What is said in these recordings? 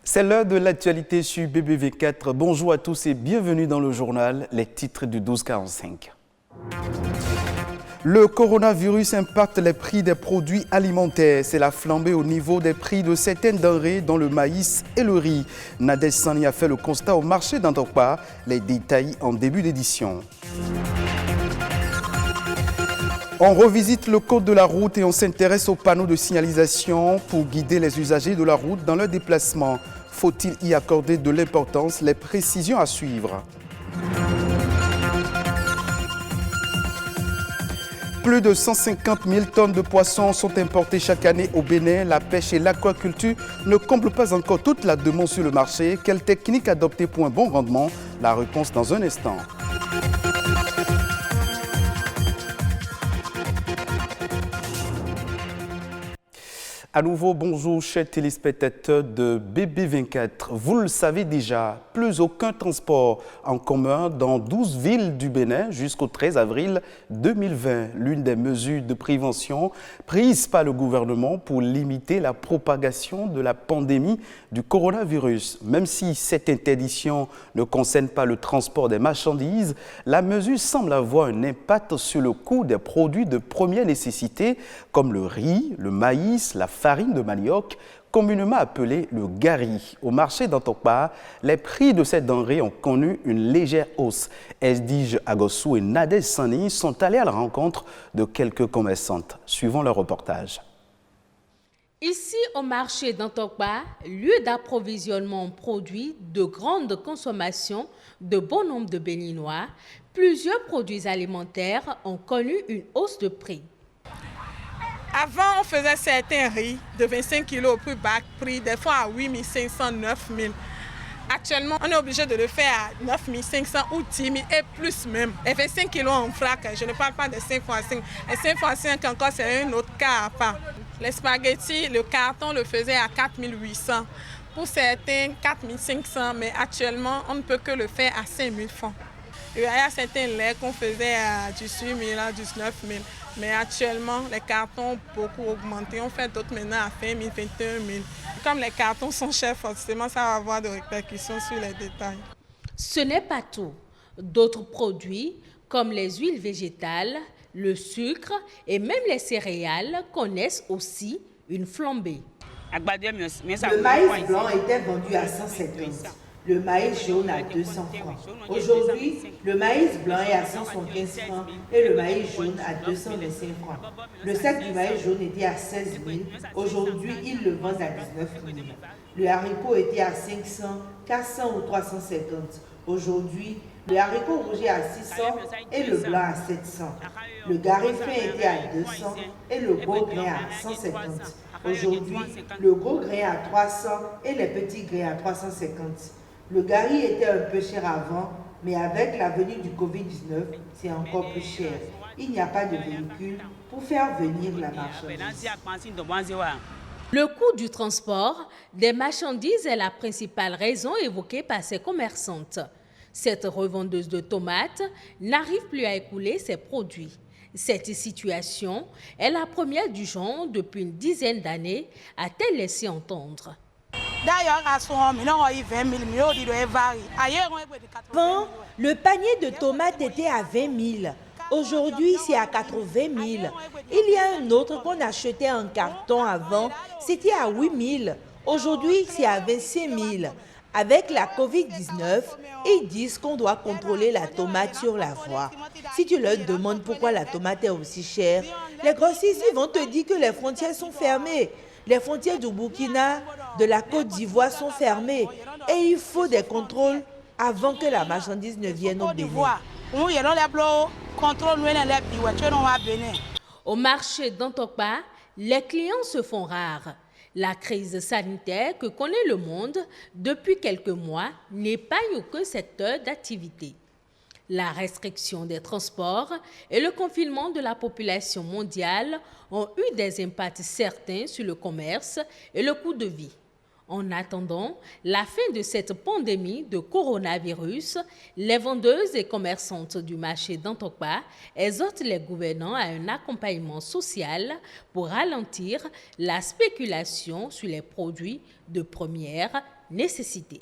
C'est l'heure de l'actualité sur BBV4. Bonjour à tous et bienvenue dans le journal, les titres du 1245. Le coronavirus impacte les prix des produits alimentaires. C'est la flambée au niveau des prix de certaines denrées, dont le maïs et le riz. Nadège Sani a fait le constat au marché d'Antokpa. Les détails en début d'édition. On revisite le code de la route et on s'intéresse aux panneaux de signalisation pour guider les usagers de la route dans leur déplacement. Faut-il y accorder de l'importance? Les précisions à suivre. Plus de 150 000 tonnes de poissons sont importées chaque année au Bénin. La pêche et l'aquaculture ne comblent pas encore toute la demande sur le marché. Quelle technique adopter pour un bon rendement? La réponse dans un instant. À nouveau, bonjour chers téléspectateurs de BB24. Vous le savez déjà, plus aucun transport en commun dans 12 villes du Bénin jusqu'au 13 avril 2020. L'une des mesures de prévention prises par le gouvernement pour limiter la propagation de la pandémie du coronavirus. Même si cette interdiction ne concerne pas le transport des marchandises, la mesure semble avoir un impact sur le coût des produits de première nécessité comme le riz, le maïs, la farine de manioc, communément appelée le gari. Au marché d'Antokpa, les prix de ces denrées ont connu une légère hausse. Esdige Agossou et Nadège Sani sont allés à la rencontre de quelques commerçantes. Suivons leur reportage. Ici, au marché d'Antokpa, lieu d'approvisionnement en produits de grande consommation de bon nombre de Béninois, plusieurs produits alimentaires ont connu une hausse de prix. Avant, on faisait certains riz de 25 kg au plus bas prix, des fois à 8 500, 9 000. Actuellement, on est obligé de le faire à 9 500 ou 10 000 et plus même. Et 25 kg en vrac, je ne parle pas de 5 x 5. Et 5 x 5 encore, c'est un autre cas à part. Les spaghettis, le carton le faisait à 4 800. Pour certains, 4 500, mais actuellement, on ne peut que le faire à 5 000 francs. Il y a certains laits qu'on faisait à 18 000, à 19 000. Mais actuellement, les cartons ont beaucoup augmenté. On fait d'autres maintenant à 20 000, 21 000. Comme les cartons sont chers, forcément, ça va avoir des répercussions sur les détails. Ce n'est pas tout. D'autres produits, comme les huiles végétales, le sucre et même les céréales, connaissent aussi une flambée. Le maïs blanc était vendu à 170. Le maïs jaune à 200 francs. Aujourd'hui, le maïs blanc est à 175 francs et le maïs jaune à 225 francs. Le sac du maïs jaune était à 16 000. Aujourd'hui, ils le vendent à 19 000. Le haricot était à 500, 400 ou 350. Aujourd'hui, le haricot rouge est à 600 et le blanc à 700. Le gari fin était à 200 et le gros grain à 150. Aujourd'hui, le gros grain à 300 et les petits grains à 350. Le gari était un peu cher avant, mais avec la venue du Covid-19, c'est encore plus cher. Il n'y a pas de véhicule pour faire venir la marchandise. Le coût du transport des marchandises est la principale raison évoquée par ces commerçantes. Cette revendeuse de tomates n'arrive plus à écouler ses produits. Cette situation est la première du genre depuis une dizaine d'années, a-t-elle laissé entendre. Avant, le panier de tomates était à 20 000. Aujourd'hui, c'est à 80 000. Il y a un autre qu'on achetait en carton avant, c'était à 8 000. Aujourd'hui, c'est à 25 000. Avec la Covid-19, ils disent qu'on doit contrôler la tomate sur la voie. Si tu leur demandes pourquoi la tomate est aussi chère, les grossistes vont te dire que les frontières sont fermées. Les frontières du Burkina, de la Côte d'Ivoire sont fermées. Et il faut des contrôles avant que la marchandise ne vienne au Bénin. Au marché d'Antokpa, les clients se font rares. La crise sanitaire que connaît le monde depuis quelques mois n'épargne aucun secteur d'activité. La restriction des transports et le confinement de la population mondiale ont eu des impacts certains sur le commerce et le coût de vie. En attendant la fin de cette pandémie de coronavirus, les vendeuses et commerçantes du marché d'Antokpa exhortent les gouvernants à un accompagnement social pour ralentir la spéculation sur les produits de première nécessité.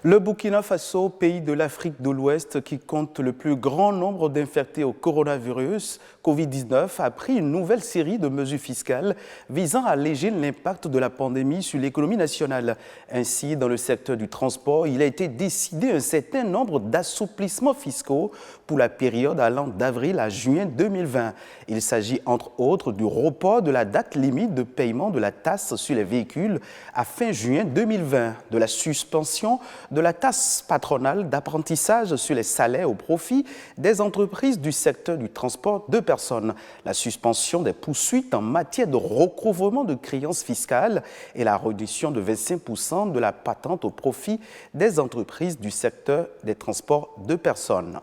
Le Burkina Faso, pays de l'Afrique de l'Ouest qui compte le plus grand nombre d'infectés au coronavirus Covid-19, a pris une nouvelle série de mesures fiscales visant à alléger l'impact de la pandémie sur l'économie nationale. Ainsi, dans le secteur du transport, il a été décidé un certain nombre d'assouplissements fiscaux pour la période allant d'avril à juin 2020. Il s'agit entre autres du report de la date limite de paiement de la taxe sur les véhicules à fin juin 2020, de la suspension de la taxe patronale d'apprentissage sur les salaires au profit des entreprises du secteur du transport de personnes, la suspension des poursuites en matière de recouvrement de créances fiscales et la réduction de 25% de la patente au profit des entreprises du secteur des transports de personnes.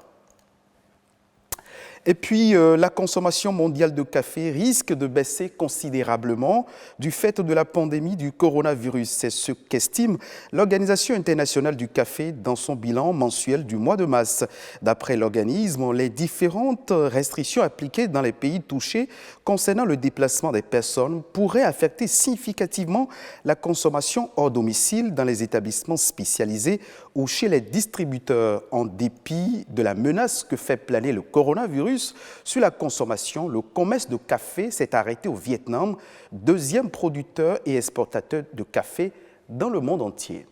Et puis, la consommation mondiale de café risque de baisser considérablement du fait de la pandémie du coronavirus. C'est ce qu'estime l'Organisation internationale du café dans son bilan mensuel du mois de mars. D'après l'organisme, les différentes restrictions appliquées dans les pays touchés concernant le déplacement des personnes pourraient affecter significativement la consommation hors domicile dans les établissements spécialisés ou chez les distributeurs. En dépit de la menace que fait planer le coronavirus sur la consommation, le commerce de café s'est arrêté au Vietnam, deuxième producteur et exportateur de café dans le monde entier.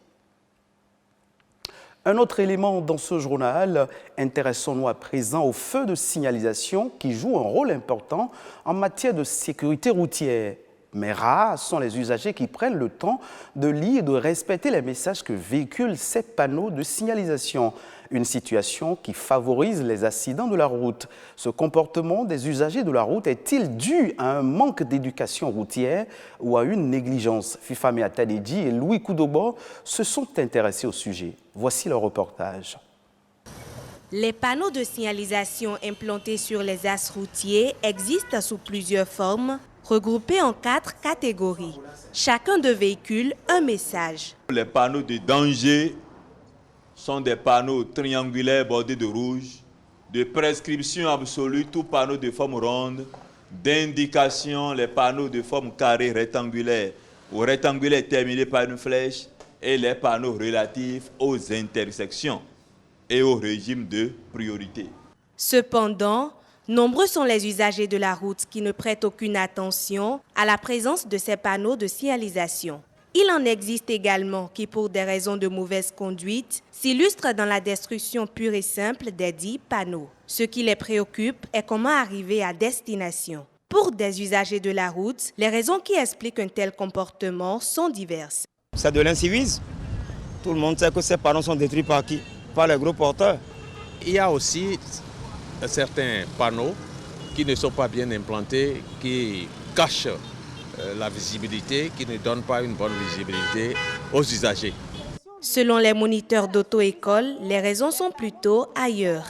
Un autre élément dans ce journal, intéressons-nous à présent aux feux de signalisation qui jouent un rôle important en matière de sécurité routière. Mais rares sont les usagers qui prennent le temps de lire et de respecter les messages que véhiculent ces panneaux de signalisation. Une situation qui favorise les accidents de la route. Ce comportement des usagers de la route est-il dû à un manque d'éducation routière ou à une négligence? Fifame Atadedji et Louis Koudobo se sont intéressés au sujet. Voici leur reportage. Les panneaux de signalisation implantés sur les axes routiers existent sous plusieurs formes, regroupés en 4 catégories. Chacun de véhicule un message. Les panneaux de danger sont des panneaux triangulaires bordés de rouge, de prescription absolue, tout panneau de forme ronde, d'indication, les panneaux de forme carrée rectangulaire ou rectangulaire terminés par une flèche, et les panneaux relatifs aux intersections et au régime de priorité. Cependant, nombreux sont les usagers de la route qui ne prêtent aucune attention à la présence de ces panneaux de signalisation. Il en existe également qui, pour des raisons de mauvaise conduite, s'illustrent dans la destruction pure et simple des dits panneaux. Ce qui les préoccupe est comment arriver à destination. Pour des usagers de la route, les raisons qui expliquent un tel comportement sont diverses. C'est de l'incivisme. Tout le monde sait que ces panneaux sont détruits par qui? Par les gros porteurs. Il y a aussi certains panneaux qui ne sont pas bien implantés, qui cachent la visibilité, qui ne donnent pas une bonne visibilité aux usagers. Selon les moniteurs d'auto-école, les raisons sont plutôt ailleurs.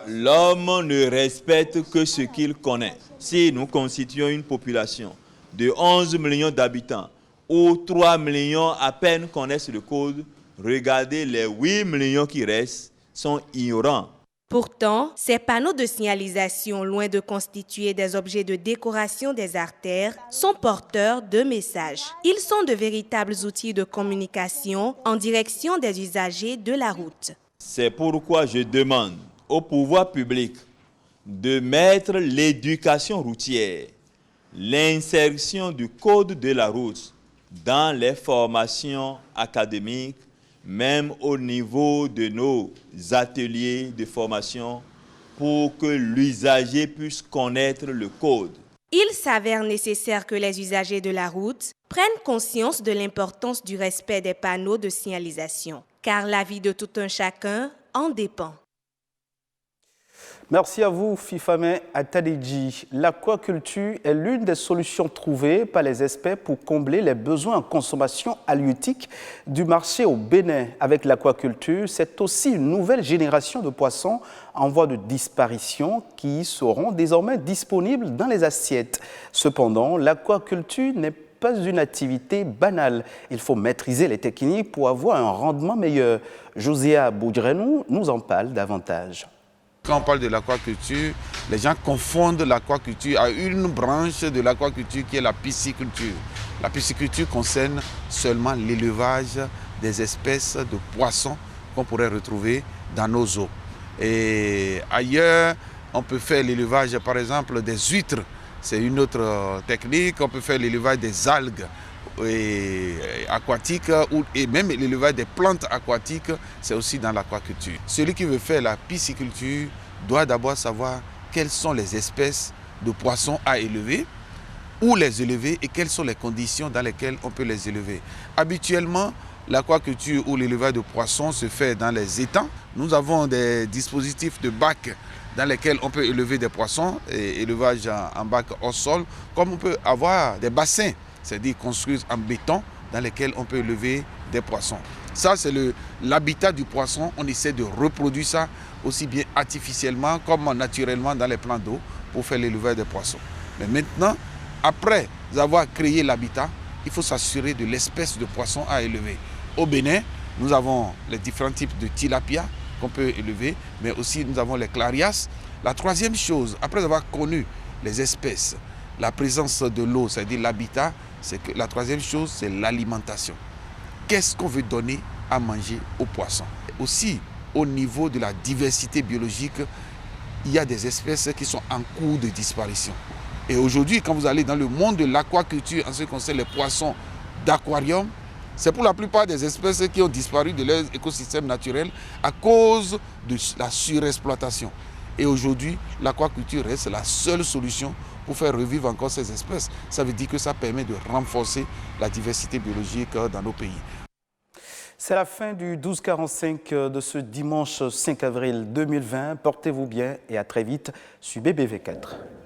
L'homme ne respecte que ce qu'il connaît. Si nous constituons une population de 11 millions d'habitants, où 3 millions à peine connaissent le code, regardez les 8 millions qui restent sont ignorants. Pourtant, ces panneaux de signalisation, loin de constituer des objets de décoration des artères, sont porteurs de messages. Ils sont de véritables outils de communication en direction des usagers de la route. C'est pourquoi je demande au pouvoir public de mettre l'éducation routière, l'insertion du code de la route dans les formations académiques, même au niveau de nos ateliers de formation, pour que l'usager puisse connaître le code. Il s'avère nécessaire que les usagers de la route prennent conscience de l'importance du respect des panneaux de signalisation, car la vie de tout un chacun en dépend. Merci à vous, Fifame Atadedji. L'aquaculture est l'une des solutions trouvées par les experts pour combler les besoins en consommation halieutique du marché au Bénin. Avec l'aquaculture, c'est aussi une nouvelle génération de poissons en voie de disparition qui seront désormais disponibles dans les assiettes. Cependant, l'aquaculture n'est pas une activité banale. Il faut maîtriser les techniques pour avoir un rendement meilleur. Josia Boudrenou nous en parle davantage. Quand on parle de l'aquaculture, les gens confondent l'aquaculture à une branche de l'aquaculture qui est la pisciculture. La pisciculture concerne seulement l'élevage des espèces de poissons qu'on pourrait retrouver dans nos eaux. Et ailleurs, on peut faire l'élevage par exemple des huîtres, c'est une autre technique. On peut faire l'élevage des algues aquatiques et même l'élevage des plantes aquatiques, c'est aussi dans l'aquaculture. Celui qui veut faire la pisciculture doit d'abord savoir quelles sont les espèces de poissons à élever, où les élever et quelles sont les conditions dans lesquelles on peut les élever. Habituellement, l'aquaculture ou l'élevage de poissons se fait dans les étangs. Nous avons des dispositifs de bacs dans lesquels on peut élever des poissons, et élevage en bac au sol, comme on peut avoir des bassins, c'est-à-dire construits en béton, dans lesquels on peut élever des poissons. Ça, c'est l'habitat du poisson. On essaie de reproduire ça aussi bien artificiellement comme naturellement dans les plans d'eau pour faire l'élevage des poissons. Mais maintenant, après avoir créé l'habitat, il faut s'assurer de l'espèce de poisson à élever. Au Bénin, nous avons les différents types de tilapia qu'on peut élever, mais aussi nous avons les clarias. La troisième chose, après avoir connu les espèces, la présence de l'eau, c'est-à-dire l'habitat, c'est que la troisième chose, c'est l'alimentation. Qu'est-ce qu'on veut donner à manger aux poissons? Aussi, au niveau de la diversité biologique, il y a des espèces qui sont en cours de disparition. Et aujourd'hui, quand vous allez dans le monde de l'aquaculture, en ce qui concerne les poissons d'aquarium, c'est pour la plupart des espèces qui ont disparu de leur écosystème naturel à cause de la surexploitation. Et aujourd'hui, l'aquaculture reste la seule solution pour faire revivre encore ces espèces. Ça veut dire que ça permet de renforcer la diversité biologique dans nos pays. C'est la fin du 12h45 de ce dimanche 5 avril 2020. Portez-vous bien et à très vite sur BBV4.